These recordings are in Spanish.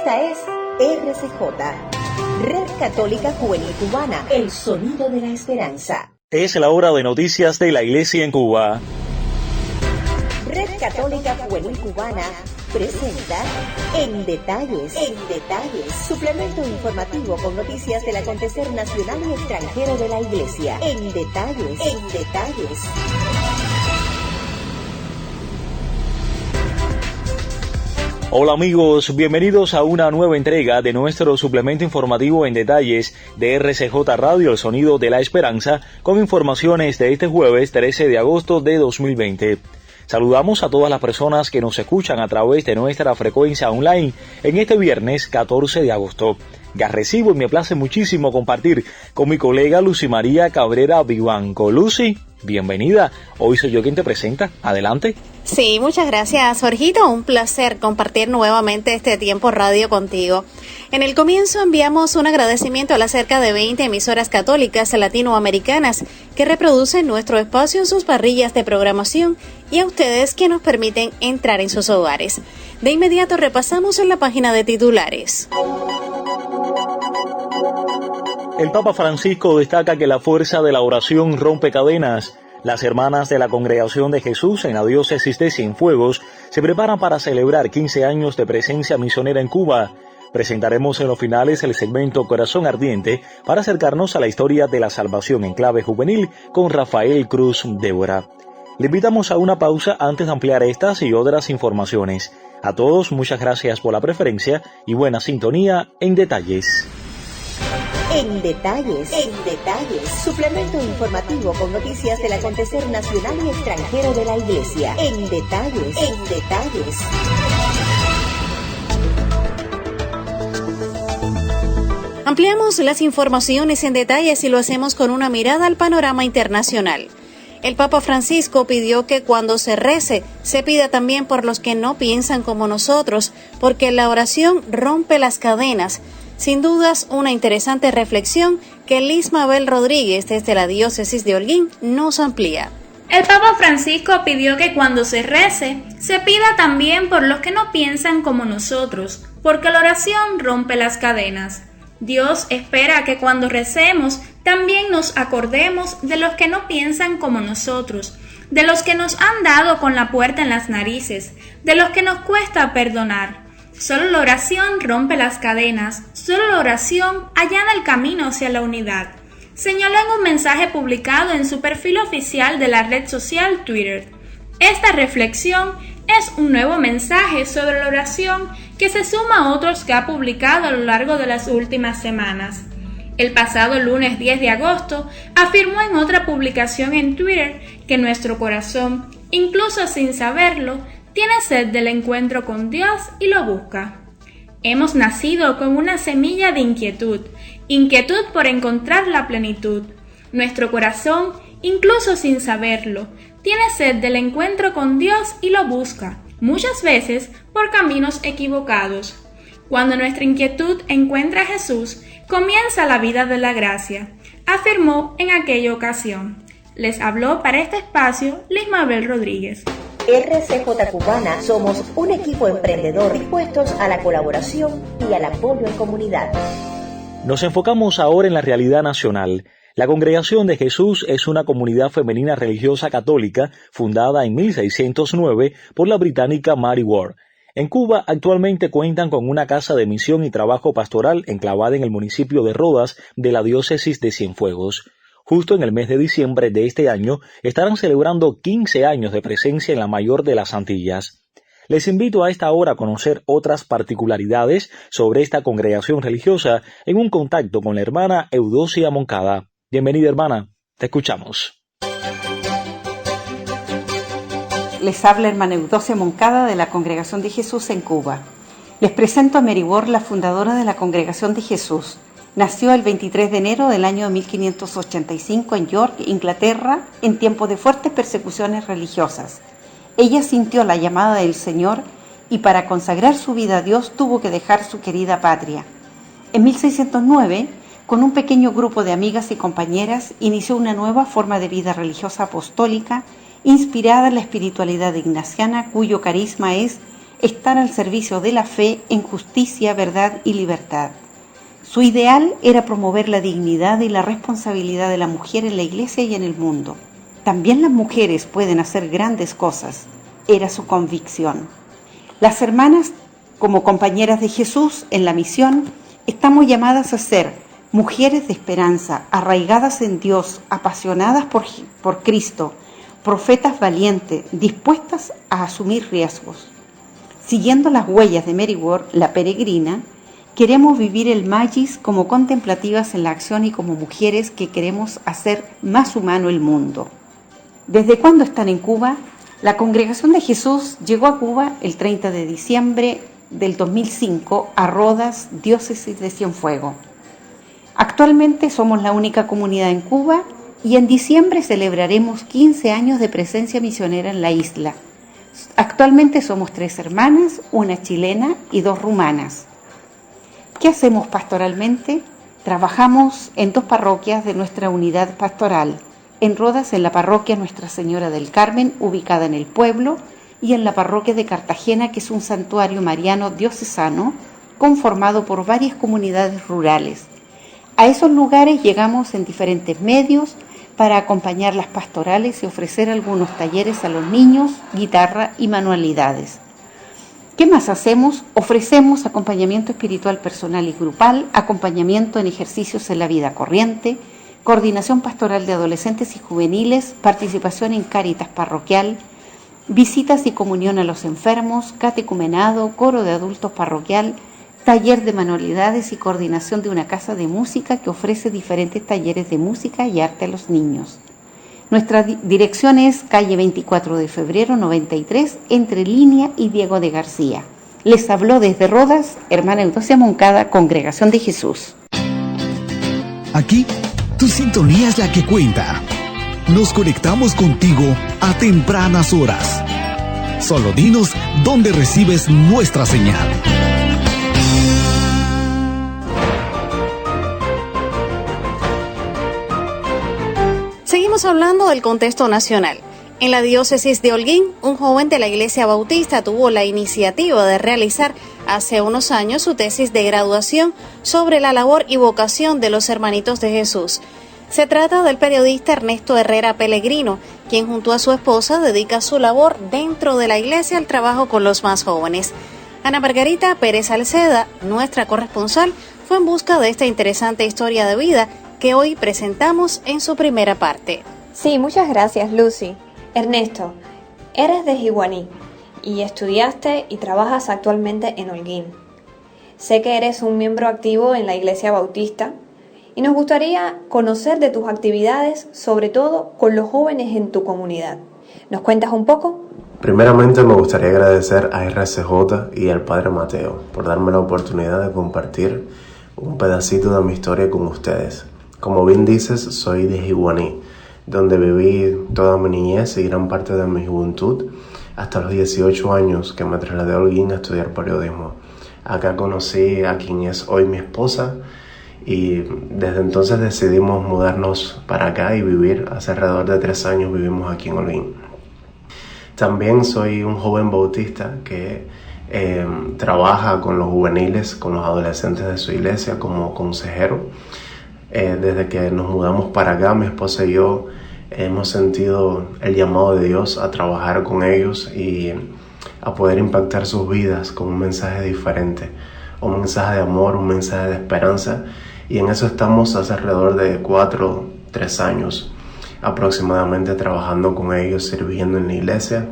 Esta es RCJ, Red Católica Juvenil Cubana, el sonido de la esperanza. Es la hora de noticias de la Iglesia en Cuba. Red Católica Juvenil Cubana presenta En Detalles, suplemento informativo con noticias del acontecer nacional y extranjero de la Iglesia. En Detalles. Hola amigos, bienvenidos a una nueva entrega de nuestro suplemento informativo En Detalles de RCJ Radio, el sonido de la esperanza, con informaciones de este jueves 13 de agosto de 2020. Saludamos a todas las personas que nos escuchan a través de nuestra frecuencia online en este viernes 14 de agosto. Ya recibo y me place muchísimo compartir con mi colega Lucy María Cabrera Vivanco. Lucy, bienvenida. Hoy soy yo quien te presenta. Adelante. Sí, muchas gracias, Jorgito. Un placer compartir nuevamente este tiempo radio contigo. En el comienzo enviamos un agradecimiento a las cerca de 20 emisoras católicas latinoamericanas que reproducen nuestro espacio en sus parrillas de programación y a ustedes que nos permiten entrar en sus hogares. De inmediato repasamos en la página de titulares. El Papa Francisco destaca que la fuerza de la oración rompe cadenas. Las hermanas de la Congregación de Jesús en la diócesis de Cienfuegos se preparan para celebrar 15 años de presencia misionera en Cuba. Presentaremos en los finales el segmento Corazón Ardiente para acercarnos a la historia de la salvación en clave juvenil con Rafael Cruz Débora. Le invitamos a una pausa antes de ampliar estas y otras informaciones. A todos, muchas gracias por la preferencia y buena sintonía en Detalles. En Detalles, suplemento informativo con noticias del acontecer nacional y extranjero de la Iglesia. En Detalles. Ampliamos las informaciones en Detalles y lo hacemos con una mirada al panorama internacional. El Papa Francisco pidió que cuando se rece, se pida también por los que no piensan como nosotros, porque la oración rompe las cadenas. Sin dudas, una interesante reflexión que Liz Mabel Rodríguez, desde la diócesis de Holguín, nos amplía. El Papa Francisco pidió que cuando se rece, se pida también por los que no piensan como nosotros, porque la oración rompe las cadenas. Dios espera que cuando recemos, también nos acordemos de los que no piensan como nosotros, de los que nos han dado con la puerta en las narices, de los que nos cuesta perdonar. Solo la oración rompe las cadenas, solo la oración allana el camino hacia la unidad, señaló en un mensaje publicado en su perfil oficial de la red social Twitter. Esta reflexión es un nuevo mensaje sobre la oración que se suma a otros que ha publicado a lo largo de las últimas semanas. El pasado lunes 10 de agosto afirmó en otra publicación en Twitter que nuestro corazón, incluso sin saberlo, tiene sed del encuentro con Dios y lo busca. Hemos nacido con una semilla de inquietud por encontrar la plenitud. Nuestro corazón, incluso sin saberlo, tiene sed del encuentro con Dios y lo busca, muchas veces por caminos equivocados. Cuando nuestra inquietud encuentra a Jesús, comienza la vida de la gracia, afirmó en aquella ocasión. Les habló para este espacio Liz Mabel Rodríguez. RCJ Cubana somos un equipo emprendedor dispuestos a la colaboración y al apoyo en comunidad. Nos enfocamos ahora en la realidad nacional. La Congregación de Jesús es una comunidad femenina religiosa católica fundada en 1609 por la británica Mary Ward. En Cuba actualmente cuentan con una casa de misión y trabajo pastoral enclavada en el municipio de Rodas de la diócesis de Cienfuegos. Justo en el mes de diciembre de este año estarán celebrando 15 años de presencia en la mayor de las Antillas. Les invito a esta hora a conocer otras particularidades sobre esta congregación religiosa en un contacto con la hermana Eudocia Moncada. Bienvenida, hermana, te escuchamos. Les habla hermana Eudocia Moncada de la Congregación de Jesús en Cuba. Les presento a Mary Ward, la fundadora de la Congregación de Jesús. Nació el 23 de enero del año 1585 en York, Inglaterra, en tiempos de fuertes persecuciones religiosas. Ella sintió la llamada del Señor y para consagrar su vida a Dios tuvo que dejar su querida patria. En 1609, con un pequeño grupo de amigas y compañeras, inició una nueva forma de vida religiosa apostólica inspirada en la espiritualidad ignaciana, cuyo carisma es estar al servicio de la fe en justicia, verdad y libertad. Su ideal era promover la dignidad y la responsabilidad de la mujer en la iglesia y en el mundo. También las mujeres pueden hacer grandes cosas, era su convicción. Las hermanas, como compañeras de Jesús en la misión, estamos llamadas a ser mujeres de esperanza, arraigadas en Dios, apasionadas por Cristo, profetas valientes, dispuestas a asumir riesgos. Siguiendo las huellas de Mary Ward, la peregrina, queremos vivir el Magis como contemplativas en la acción y como mujeres que queremos hacer más humano el mundo. ¿Desde cuándo están en Cuba? La Congregación de Jesús llegó a Cuba el 30 de diciembre del 2005 a Rodas, diócesis de Cienfuegos. Actualmente somos la única comunidad en Cuba y en diciembre celebraremos 15 años de presencia misionera en la isla. Actualmente somos 3 hermanas, una chilena y 2 rumanas. ¿Qué hacemos pastoralmente? Trabajamos en 2 parroquias de nuestra unidad pastoral. En Rodas, en la parroquia Nuestra Señora del Carmen, ubicada en el pueblo, y en la parroquia de Cartagena, que es un santuario mariano diocesano, conformado por varias comunidades rurales. A esos lugares llegamos en diferentes medios para acompañar las pastorales y ofrecer algunos talleres a los niños, guitarra y manualidades. ¿Qué más hacemos? Ofrecemos acompañamiento espiritual personal y grupal, acompañamiento en ejercicios en la vida corriente, coordinación pastoral de adolescentes y juveniles, participación en Cáritas parroquial, visitas y comunión a los enfermos, catecumenado, coro de adultos parroquial, taller de manualidades y coordinación de una casa de música que ofrece diferentes talleres de música y arte a los niños. Nuestra dirección es calle 24 de febrero 93, entre Línea y Diego de García. Les habló desde Rodas, hermana Eudocia Moncada, Congregación de Jesús. Aquí, tu sintonía es la que cuenta. Nos conectamos contigo a tempranas horas. Solo dinos dónde recibes nuestra señal. Seguimos hablando del contexto nacional. En la diócesis de Holguín, un joven de la Iglesia Bautista tuvo la iniciativa de realizar hace unos años su tesis de graduación sobre la labor y vocación de los Hermanitos de Jesús. Se trata del periodista Ernesto Herrera Pellegrino, quien junto a su esposa dedica su labor dentro de la iglesia al trabajo con los más jóvenes. Ana Margarita Pérez Alceda, nuestra corresponsal, fue en busca de esta interesante historia de vida que hoy presentamos en su primera parte. Sí, muchas gracias, Lucy. Ernesto, eres de Jiguaní y estudiaste y trabajas actualmente en Holguín. Sé que eres un miembro activo en la Iglesia Bautista y nos gustaría conocer de tus actividades, sobre todo con los jóvenes en tu comunidad. ¿Nos cuentas un poco? Primeramente me gustaría agradecer a RCJ y al Padre Mateo por darme la oportunidad de compartir un pedacito de mi historia con ustedes. Como bien dices, soy de Jiguaní, donde viví toda mi niñez y gran parte de mi juventud, hasta los 18 años que me trasladé a Holguín a estudiar periodismo. Acá conocí a quien es hoy mi esposa y desde entonces decidimos mudarnos para acá y vivir. Hace alrededor de 3 años vivimos aquí en Holguín. También soy un joven bautista que trabaja con los juveniles, con los adolescentes de su iglesia como consejero. Desde que nos mudamos para acá, mi esposa y yo hemos sentido el llamado de Dios a trabajar con ellos y a poder impactar sus vidas con un mensaje diferente, un mensaje de amor, un mensaje de esperanza, y en eso estamos hace alrededor de 3 años aproximadamente trabajando con ellos, sirviendo en la iglesia,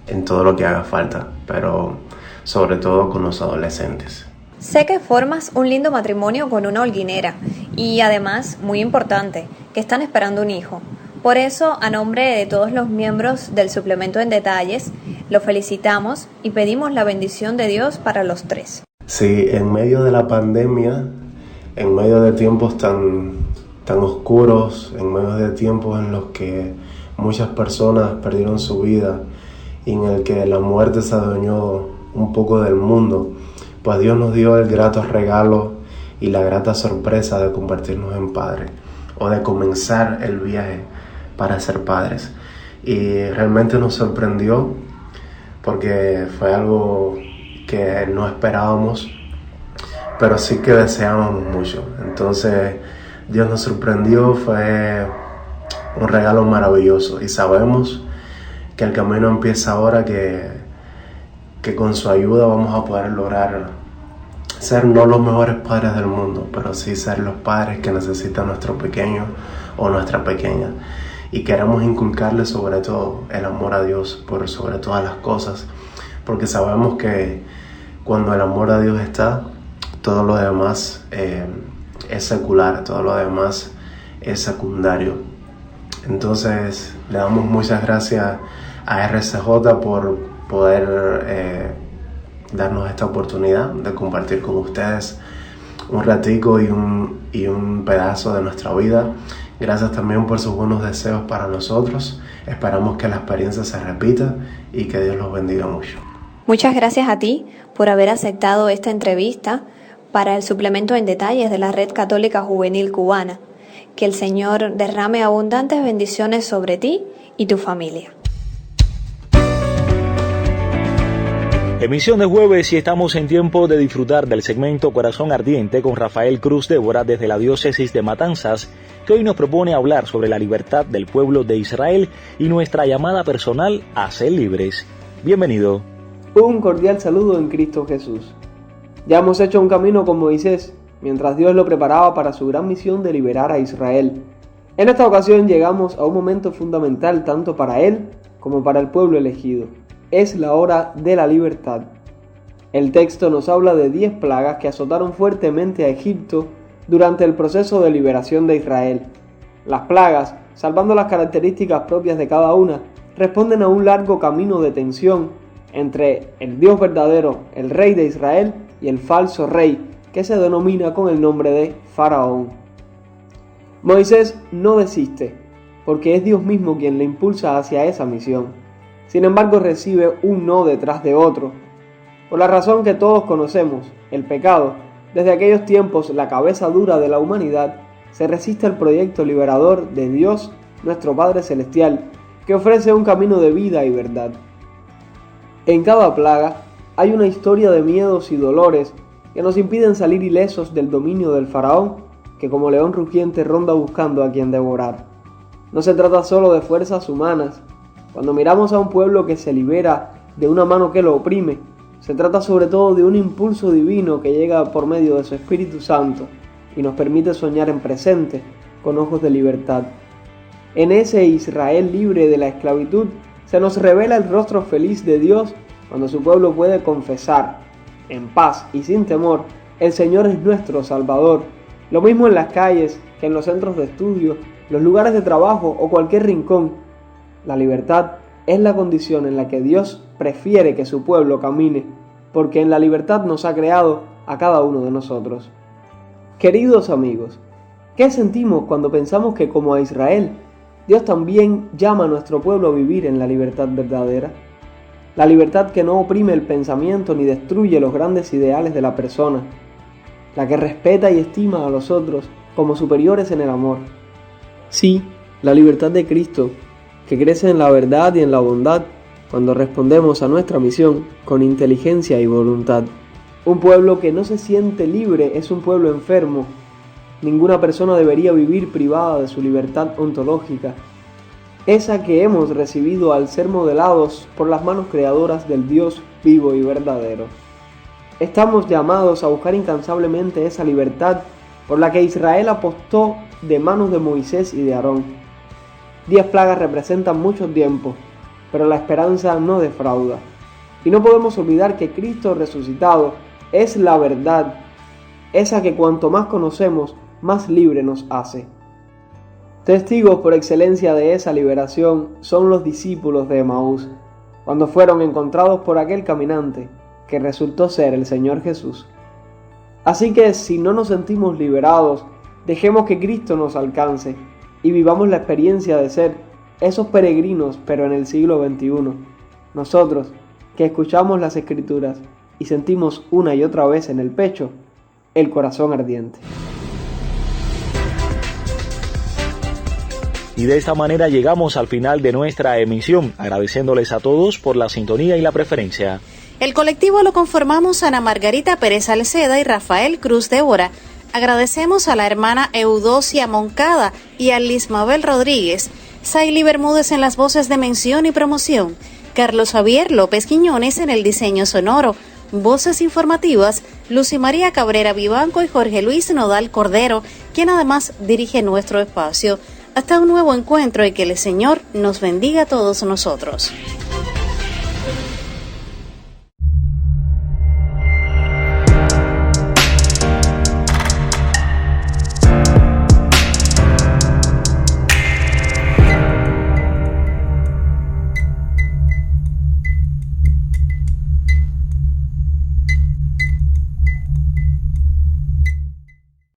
en todo lo que haga falta, pero sobre todo con los adolescentes. Sé que formas un lindo matrimonio con una holguinera y además, muy importante, que están esperando un hijo. Por eso, a nombre de todos los miembros del suplemento En Detalles, lo felicitamos y pedimos la bendición de Dios para los 3. Sí, en medio de la pandemia, en medio de tiempos tan oscuros, en medio de tiempos en los que muchas personas perdieron su vida y en el que la muerte se adueñó un poco del mundo, pues Dios nos dio el grato regalo y la grata sorpresa de convertirnos en padres o de comenzar el viaje para ser padres. Y realmente nos sorprendió porque fue algo que no esperábamos, pero sí que deseábamos mucho. Entonces Dios nos sorprendió, fue un regalo maravilloso y sabemos que el camino empieza ahora, que con su ayuda vamos a poder lograr ser no los mejores padres del mundo, pero sí ser los padres que necesita nuestro pequeño o nuestra pequeña. Y queremos inculcarle sobre todo el amor a Dios por sobre todas las cosas, porque sabemos que cuando el amor a Dios está, todo lo demás es secular, todo lo demás es secundario. Entonces le damos muchas gracias a RCJ por poder darnos esta oportunidad de compartir con ustedes un ratico y un pedazo de nuestra vida. Gracias también por sus buenos deseos para nosotros. Esperamos que la experiencia se repita y que Dios los bendiga mucho. Muchas gracias a ti por haber aceptado esta entrevista para el suplemento en detalles de la Red Católica Juvenil Cubana. Que el Señor derrame abundantes bendiciones sobre ti y tu familia. Emisión de jueves y estamos en tiempo de disfrutar del segmento Corazón Ardiente con Rafael Cruz Débora desde la diócesis de Matanzas, que hoy nos propone hablar sobre la libertad del pueblo de Israel y nuestra llamada personal a ser libres. Bienvenido. Un cordial saludo en Cristo Jesús. Ya hemos hecho un camino con Moisés, mientras Dios lo preparaba para su gran misión de liberar a Israel. En esta ocasión llegamos a un momento fundamental tanto para él como para el pueblo elegido. Es la hora de la libertad. El texto nos habla de 10 plagas que azotaron fuertemente a Egipto durante el proceso de liberación de Israel. Las plagas, salvando las características propias de cada una, responden a un largo camino de tensión entre el Dios verdadero, el rey de Israel, y el falso rey, que se denomina con el nombre de Faraón. Moisés no desiste, porque es Dios mismo quien le impulsa hacia esa misión. Sin embargo, recibe un no detrás de otro. Por la razón que todos conocemos, el pecado, desde aquellos tiempos la cabeza dura de la humanidad, se resiste al proyecto liberador de Dios, nuestro Padre Celestial, que ofrece un camino de vida y verdad. En cada plaga hay una historia de miedos y dolores que nos impiden salir ilesos del dominio del faraón, que como león rugiente ronda buscando a quien devorar. No se trata solo de fuerzas humanas. Cuando miramos a un pueblo que se libera de una mano que lo oprime, se trata sobre todo de un impulso divino que llega por medio de su Espíritu Santo y nos permite soñar en presente con ojos de libertad. En ese Israel libre de la esclavitud se nos revela el rostro feliz de Dios cuando su pueblo puede confesar, en paz y sin temor, el Señor es nuestro Salvador. Lo mismo en las calles que en los centros de estudio, los lugares de trabajo o cualquier rincón. La libertad es la condición en la que Dios prefiere que su pueblo camine, porque en la libertad nos ha creado a cada uno de nosotros. Queridos amigos, ¿qué sentimos cuando pensamos que como a Israel, Dios también llama a nuestro pueblo a vivir en la libertad verdadera? La libertad que no oprime el pensamiento ni destruye los grandes ideales de la persona, la que respeta y estima a los otros como superiores en el amor. Sí, la libertad de Cristo, que crece en la verdad y en la bondad cuando respondemos a nuestra misión con inteligencia y voluntad. Un pueblo que no se siente libre es un pueblo enfermo. Ninguna persona debería vivir privada de su libertad ontológica, esa que hemos recibido al ser modelados por las manos creadoras del Dios vivo y verdadero. Estamos llamados a buscar incansablemente esa libertad por la que Israel apostó de manos de Moisés y de Aarón. 10 plagas representan mucho tiempo, pero la esperanza no defrauda. Y no podemos olvidar que Cristo resucitado es la verdad, esa que cuanto más conocemos, más libre nos hace. Testigos por excelencia de esa liberación son los discípulos de Emaús, cuando fueron encontrados por aquel caminante, que resultó ser el Señor Jesús. Así que si no nos sentimos liberados, dejemos que Cristo nos alcance y vivamos la experiencia de ser esos peregrinos, pero en el siglo XXI. Nosotros, que escuchamos las Escrituras y sentimos una y otra vez en el pecho el corazón ardiente. Y de esta manera llegamos al final de nuestra emisión, agradeciéndoles a todos por la sintonía y la preferencia. El colectivo lo conformamos Ana Margarita Pérez Salceda y Rafael Cruz Débora. Agradecemos a la hermana Eudocia Moncada y a Lismabel Rodríguez, Saily Bermúdez en las voces de mención y promoción, Carlos Javier López Quiñones en el diseño sonoro, voces informativas, Lucy María Cabrera Vivanco y Jorge Luis Nodal Cordero, quien además dirige nuestro espacio. Hasta un nuevo encuentro y que el Señor nos bendiga a todos nosotros.